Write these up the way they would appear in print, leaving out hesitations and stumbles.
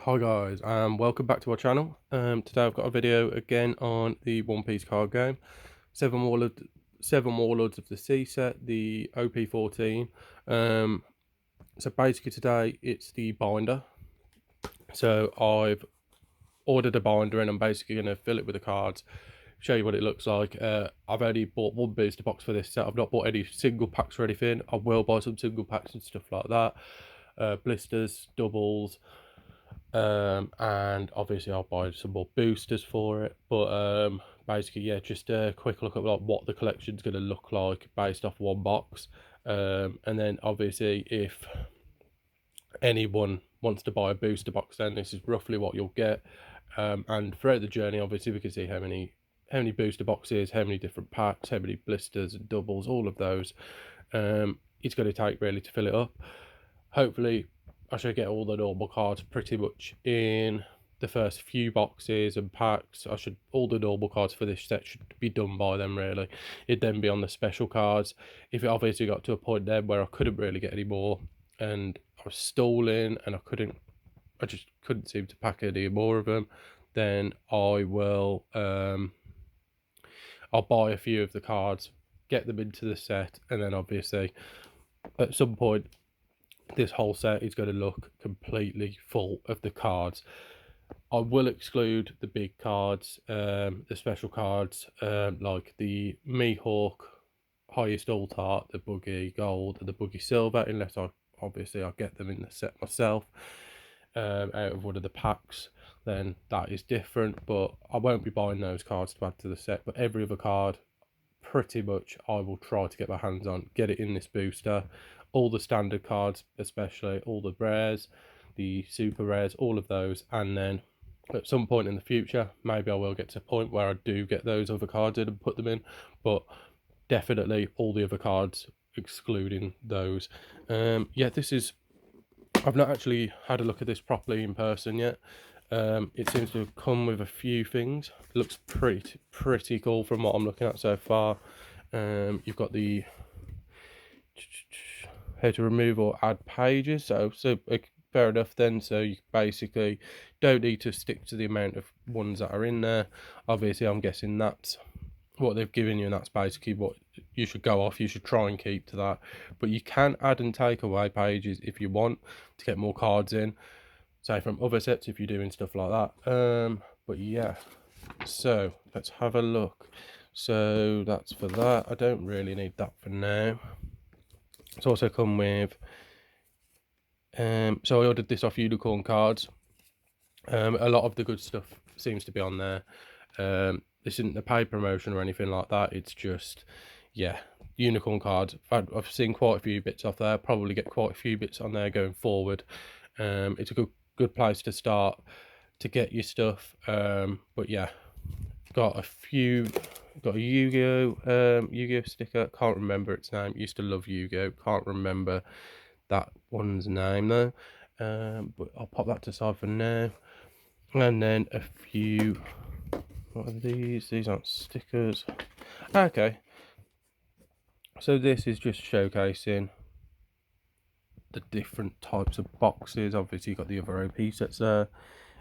Hi guys, and welcome back to our channel. Today I've got a video again on the One Piece card game. Seven Warlords of the Sea set, the OP14. So basically today it's the binder. So I've ordered a binder and I'm basically going to fill it with the cards, show you what it looks like. I've only bought one booster box for this set. I've not bought any single packs or anything. I will buy some single packs and stuff like that. Blisters, doubles. And obviously I'll buy some more boosters for it, but basically, yeah, just a quick look at like what the collection's going to look like based off one box. And then obviously if anyone wants to buy a booster box, then this is roughly what you'll get. And throughout the journey, obviously we can see how many booster boxes, how many different packs, how many blisters and doubles, all of those. It's going to take really to fill it up. Hopefully I should get all the normal cards pretty much in the first few boxes and packs. All the normal cards for this set should be done by them really. It'd then be on the special cards. If it obviously got to a point then where I couldn't really get any more and I was stalling and I just couldn't seem to pack any more of them, then I will I'll buy a few of the cards, get them into the set, and then obviously at some point this whole set is going to look completely full of the cards. I will exclude the big cards, the special cards, like the Mihawk, highest alt art, the Buggy Gold, and the Buggy Silver, unless I get them in the set myself out of one of the packs. Then that is different, but I won't be buying those cards to add to the set. But every other card, pretty much, I will try to get my hands on, get it in this booster. All the standard cards, especially all the rares, the super rares, all of those. And then at some point in the future, maybe I will get to a point where I do get those other cards in and put them in, but definitely all the other cards excluding those. Yeah, I've not actually had a look at this properly in person yet. It seems to have come with a few things. It looks pretty cool from what I'm looking at so far. You've got the how to remove or add pages, so fair enough then. So you basically don't need to stick to the amount of ones that are in there. Obviously I'm guessing that's what they've given you and that's basically what you should go off. You should try and keep to that, but you can add and take away pages if you want to get more cards in, say from other sets if you're doing stuff like that. But yeah, so let's have a look. So that's for that. I don't really need that for now. It's also come with so I ordered this off Unicorn Cards. A lot of the good stuff seems to be on there. This isn't a paid promotion or anything like that. It's just, yeah, Unicorn Cards. I've seen quite a few bits off there. Probably get quite a few bits on there going forward. It's a good place to start to get your stuff. But yeah, got a Yu-Gi-Oh sticker. Can't remember its name. Used to love Yu-Gi-Oh. Can't remember that one's name though. But I'll pop that to the side for now. And then a few, what are these? These aren't stickers. Okay, so this is just showcasing the different types of boxes. Obviously you've got the other OP sets there,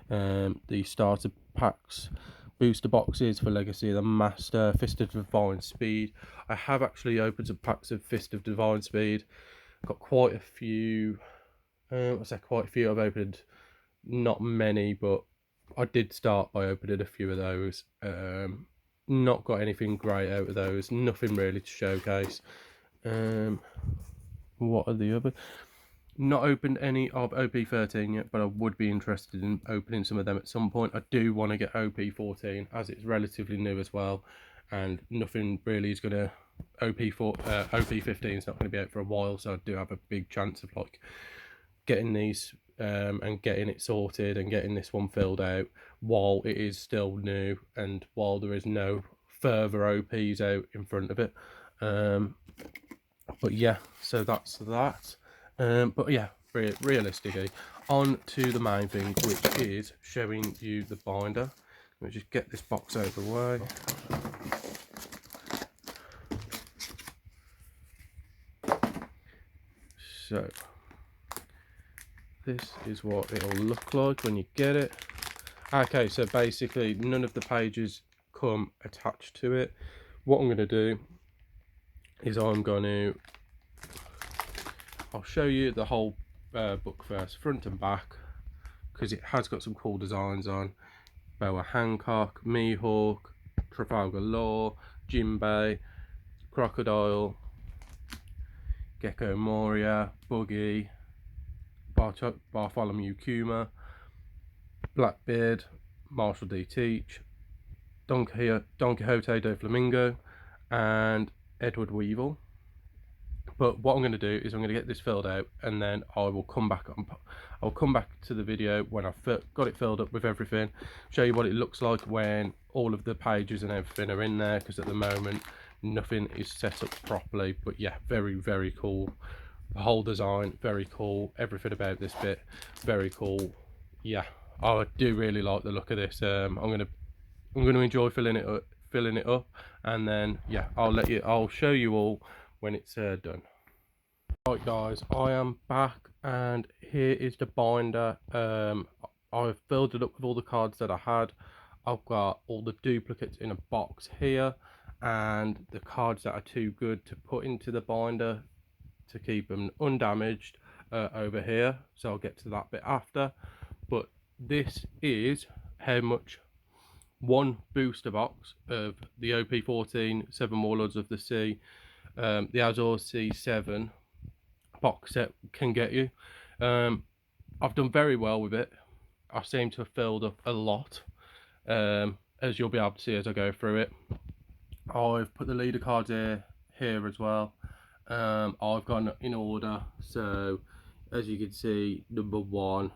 the starter packs, booster boxes for Legacy of the Master, Fist of Divine Speed. I have actually opened some packs of Fist of Divine Speed. Got quite a few. I've opened not many, but I did start by opening a few of those. Not got anything great out of those, nothing really to showcase. What are the other? Not opened any of OP13 yet, but I would be interested in opening some of them at some point. I do want to get OP14 as it's relatively new as well, and nothing really is going to OP15 is not going to be out for a while, so I do have a big chance of like getting these and getting it sorted and getting this one filled out while it is still new and while there is no further OPs out in front of it. But yeah, so that's that. But yeah, realistically, on to the main thing, which is showing you the binder. Let me just get this box out of the way. So this is what it'll look like when you get it. Okay, so basically none of the pages come attached to it. What I'm going to do is I'll show you the whole book first, front and back, because it has got some cool designs on. Boa Hancock, Mihawk, Trafalgar Law, Jimbei, Crocodile, Gecko Moria, Buggy, Bartholomew Kuma, Blackbeard, Marshall D. Teach, Don Quixote do Flamingo, and Edward Weevil. But what I'm going to do is I'm going to get this filled out, and then I'll come back to the video when I've got it filled up with everything, show you what it looks like when all of the pages and everything are in there, because at the moment nothing is set up properly. But yeah, very, very cool. The whole design, very cool. Everything about this bit, very cool. Yeah, I do really like the look of this. I'm gonna enjoy filling it up, and then yeah, I'll show you all when it's done. Right guys, I am back, and here is the binder. I've filled it up with all the cards that I had. I've got all the duplicates in a box here, and the cards that are too good to put into the binder to keep them undamaged over here, so I'll get to that bit after. But this is how much one booster box of the OP14 7 Warlords of the Sea, the Azor C7 box set can get you. I've done very well with it. I seem to have filled up a lot, as you'll be able to see as I go through it. I've put the leader cards here as well. I've gone in order, so as you can see, number 1,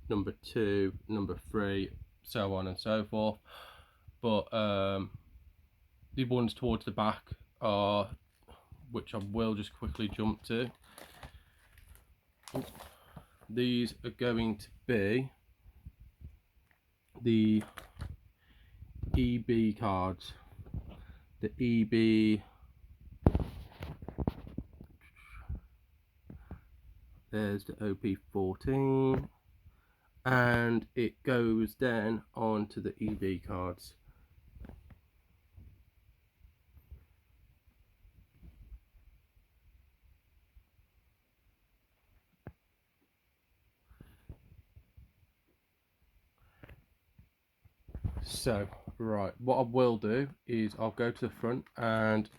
number 2, number 3, so on and so forth. But the ones towards the back are, which I will just quickly jump to, these are going to be the EB cards. The EB, there's the OP14, and it goes then on to the EB cards. So, right, what I will do is I'll go to the front and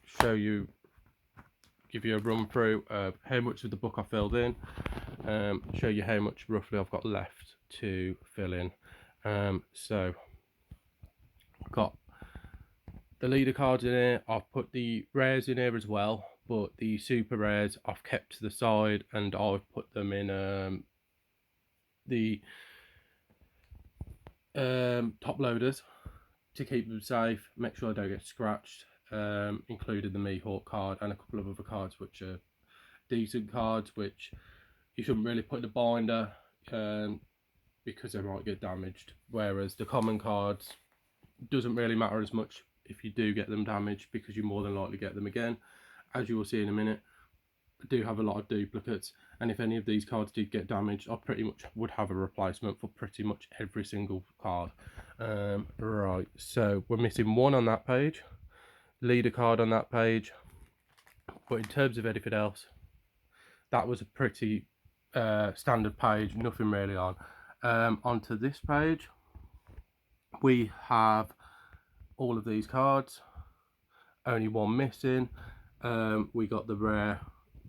give you a run through of how much of the book I filled in, show you how much roughly I've got left to fill in. So, I've got the leader cards in here. I've put the rares in here as well, but the super rares I've kept to the side, and I've put them in the top loaders to keep them safe, make sure they don't get scratched. Included the Mihawk card and a couple of other cards which are decent cards, which you shouldn't really put in the binder because they might get damaged, whereas the common cards doesn't really matter as much if you do get them damaged, because you more than likely get them again. As you will see in a minute, I do have a lot of duplicates, and if any of these cards did get damaged, I pretty much would have a replacement for pretty much every single card. Right, so we're missing one on that page, leader card on that page, but in terms of anything else, that was a pretty standard page, nothing really on. Onto this page, we have all of these cards, only one missing. We got the rare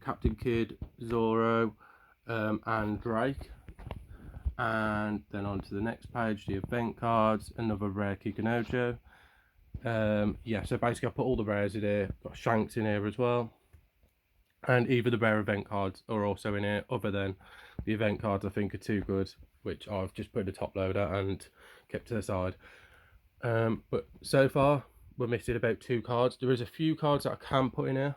Captain Kidd, Zoro, and Drake. And then on to the next page, the event cards, another rare Kikunojo. Yeah, so basically I put all the rares in here, got Shanks in here as well. And even the rare event cards are also in here, other than the event cards I think are too good, which I've just put in the top loader and kept to the side. But so far, we're missing about 2 cards. There is a few cards that I can put in here,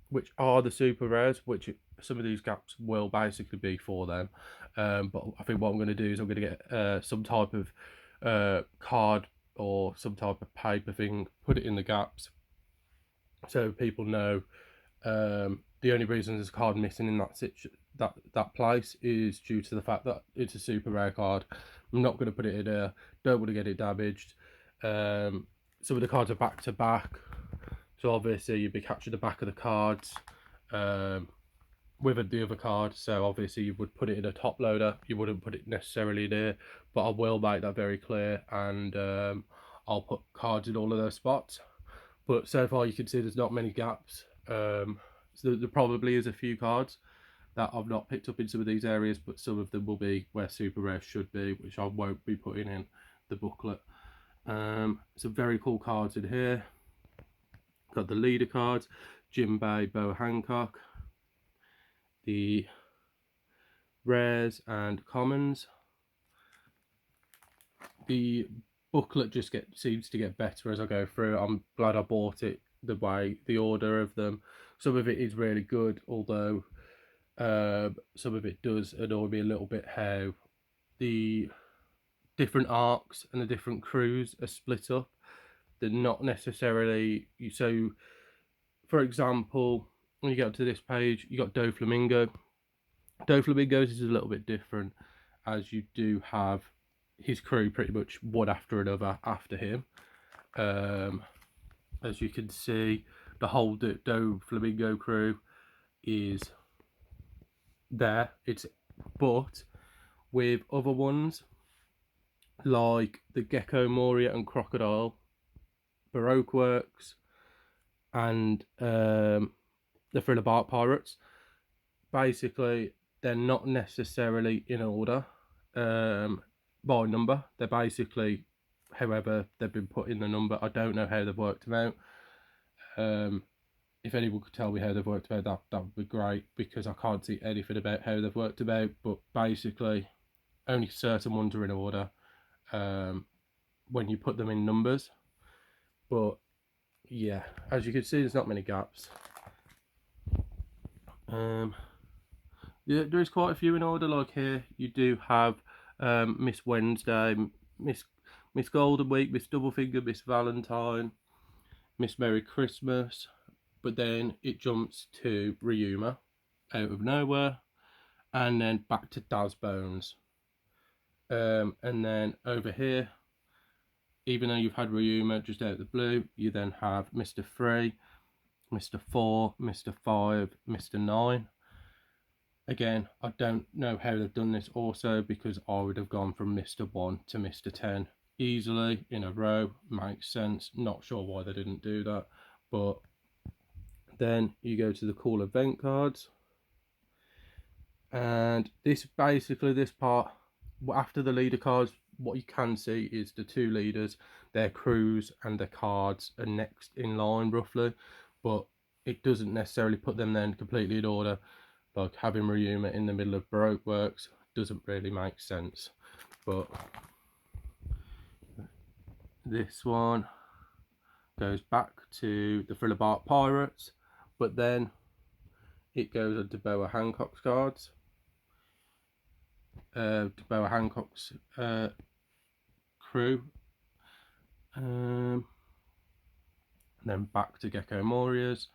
which are the super rares, which some of these gaps will basically be for them. But I think what I'm going to do is I'm going to get some type of card or some type of paper thing, put it in the gaps, so people know the only reason there's a card missing in that place is due to the fact that it's a super rare card. I'm not going to put it in there. Don't want to get it damaged. Some of the cards are back to back, so obviously you'd be capturing the back of the cards with the other card. So obviously you would put it in a top loader. You wouldn't put it necessarily there, but I will make that very clear, and I'll put cards in all of those spots. But so far you can see there's not many gaps. So there probably is a few cards that I've not picked up in some of these areas, but some of them will be where super rare should be, which I won't be putting in the booklet. Some very cool cards in here. Got the leader cards, Jinbei, Bo Hancock, the rares and commons. The booklet just seems to get better as I go through. I'm glad I bought it the order of them. Some of it is really good, although some of it does annoy me a little bit how the different arcs and the different crews are split up. They're not necessarily, so for example, when you get to this page, you got Doflamingo. Doflamingo's is a little bit different, as you do have his crew pretty much one after another after him. As you can see, the whole Doflamingo crew is there. But with other ones like the Gecko, Moria and Crocodile, Baroque Works, and the Thriller Bark Pirates, basically they're not necessarily in order by number. They're basically however they've been put in the number. I don't know how they've worked them out. If anyone could tell me how they've worked them out, that would be great, because I can't see anything about how they've worked them out. But basically only certain ones are in order when you put them in numbers. But yeah, as you can see, there's not many gaps. Yeah, there is quite a few in order. Like here, you do have Miss Wednesday, Miss Golden Week, Miss Doublefinger, Miss Valentine, Miss Merry Christmas, but then it jumps to Ryuma out of nowhere, and then back to Daz Bones. And then over here, even though you've had Ryuma just out of the blue, you then have Mr. 3, Mr. 4, Mr. 5, Mr. 9. Again, I don't know how they've done this also, because I would have gone from Mr. 1 to Mr. 10 easily in a row. Makes sense. Not sure why they didn't do that. But then you go to the cool event cards. And this part, after the leader cards, what you can see is the two leaders, their crews and their cards are next in line roughly, but it doesn't necessarily put them then completely in order. Like having Ryuma in the middle of Baroque Works doesn't really make sense. But this one goes back to the Thriller Bark Pirates, but then it goes into Boa Hancock's cards. To Boa Hancock's crew, then back to Gecko Moria's,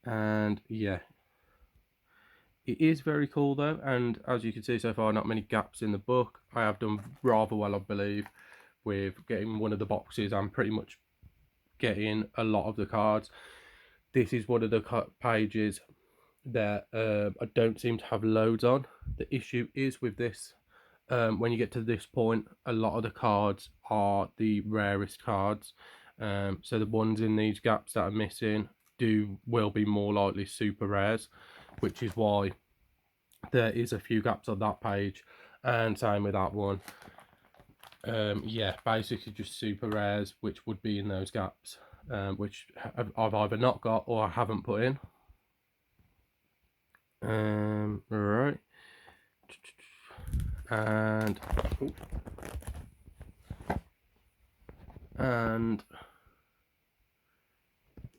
and yeah, it is very cool though. And as you can see so far, not many gaps in the book. I have done rather well, I believe, with getting one of the boxes and pretty much getting a lot of the cards. This is one of the pages that I don't seem to have loads on. The issue is with this, when you get to this point, a lot of the cards are the rarest cards. So the ones in these gaps that are missing will be more likely super rares, which is why there is a few gaps on that page, and same with that one. Yeah, basically just super rares which would be in those gaps, which I've either not got or I haven't put in. Right, and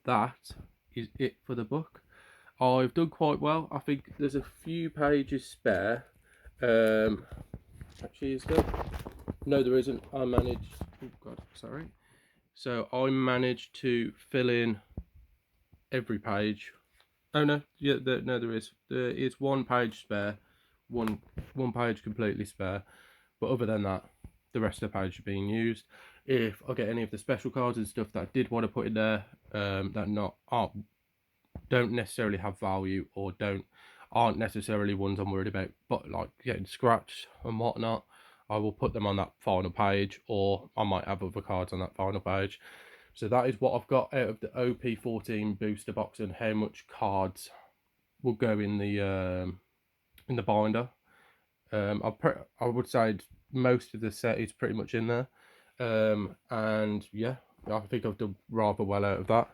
that is it for the book. I've done quite well. I think there's a few pages spare. Actually, is there? No, there isn't. I managed. Oh God, sorry. So I managed to fill in every page Oh no, yeah, no, there is. There is 1 page spare, one page completely spare. But other than that, the rest of the page are being used. If I get any of the special cards and stuff that I did want to put in there, don't necessarily have value or aren't necessarily ones I'm worried about, but like getting scratched and whatnot, I will put them on that final page, or I might have other cards on that final page. So that is what I've got out of the OP14 booster box and how much cards will go in the binder. I would say most of the set is pretty much in there, and yeah, I think I've done rather well out of that.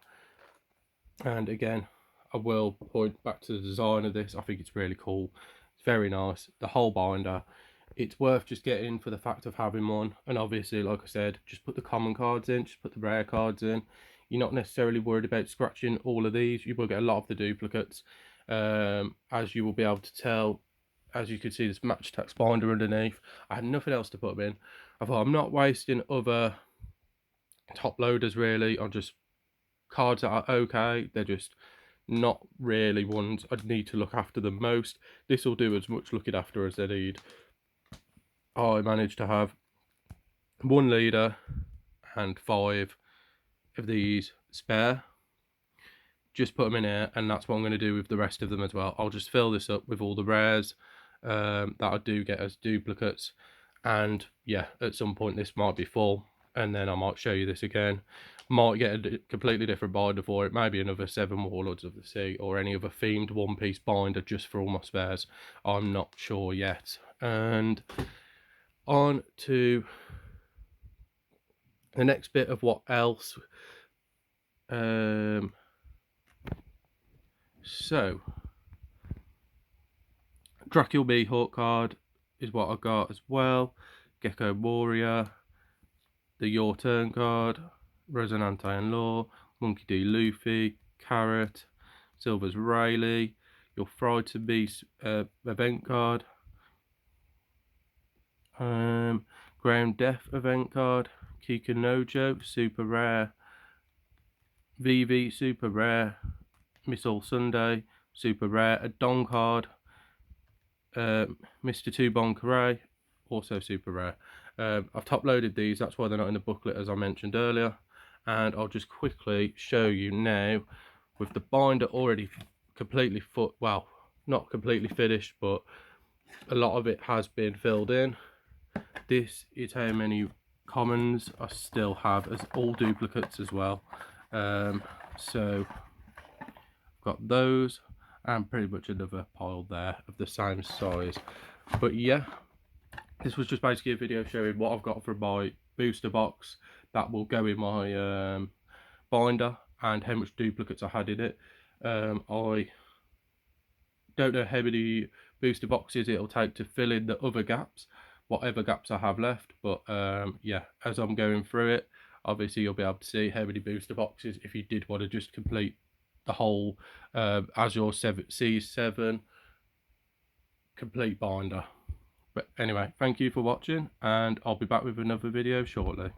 And again, I will point back to the design of this. I think it's really cool. It's very nice. The whole binder, it's worth just getting for the fact of having one. And obviously, like I said, just put the common cards in, just put the rare cards in. You're not necessarily worried about scratching all of these. You will get a lot of the duplicates, as you will be able to tell. As you can see, this match text binder underneath. I had nothing else to put them in. I thought I'm not wasting other top loaders really on just cards that are okay. They're just not really ones I'd need to look after the most. This will do as much looking after as they need. I managed to have 1 leader and 5 of these spare. Just put them in here, and that's what I'm going to do with the rest of them as well. I'll just fill this up with all the rares that I do get as duplicates, and yeah, at some point this might be full, and then I might show you this again. Might get a completely different binder for it, maybe another 7 Warlords of the Sea, or any other themed One Piece binder just for all my spares. I'm not sure yet. And on to the next bit of what else. So Dracula Mihawk card is what I got as well. Gecko Warrior, the Your Turn card, Resonante and Law, Monkey D. Luffy, Carrot, Silver's Rayleigh, your Fried to Beast event card, Ground Death event card, Kika Nojo, super rare, VV super rare, Missile Sunday, super rare, a Don card, Mr. Tubon Karai, also super rare. I've top loaded these, that's why they're not in the booklet as I mentioned earlier, and I'll just quickly show you now with the binder already completely well, not completely finished, but a lot of it has been filled in. This is how many commons I still have as all duplicates as well. So I've got those and pretty much another pile there of the same size. But yeah, this was just basically a video showing what I've got from my booster box that will go in my binder and how much duplicates I had in it. I don't know how many booster boxes it'll take to fill in the other gaps, whatever gaps I have left, but yeah, as I'm going through it, obviously you'll be able to see how many booster boxes if you did want to just complete the whole Azure C7 complete binder. But anyway, thank you for watching, and I'll be back with another video shortly.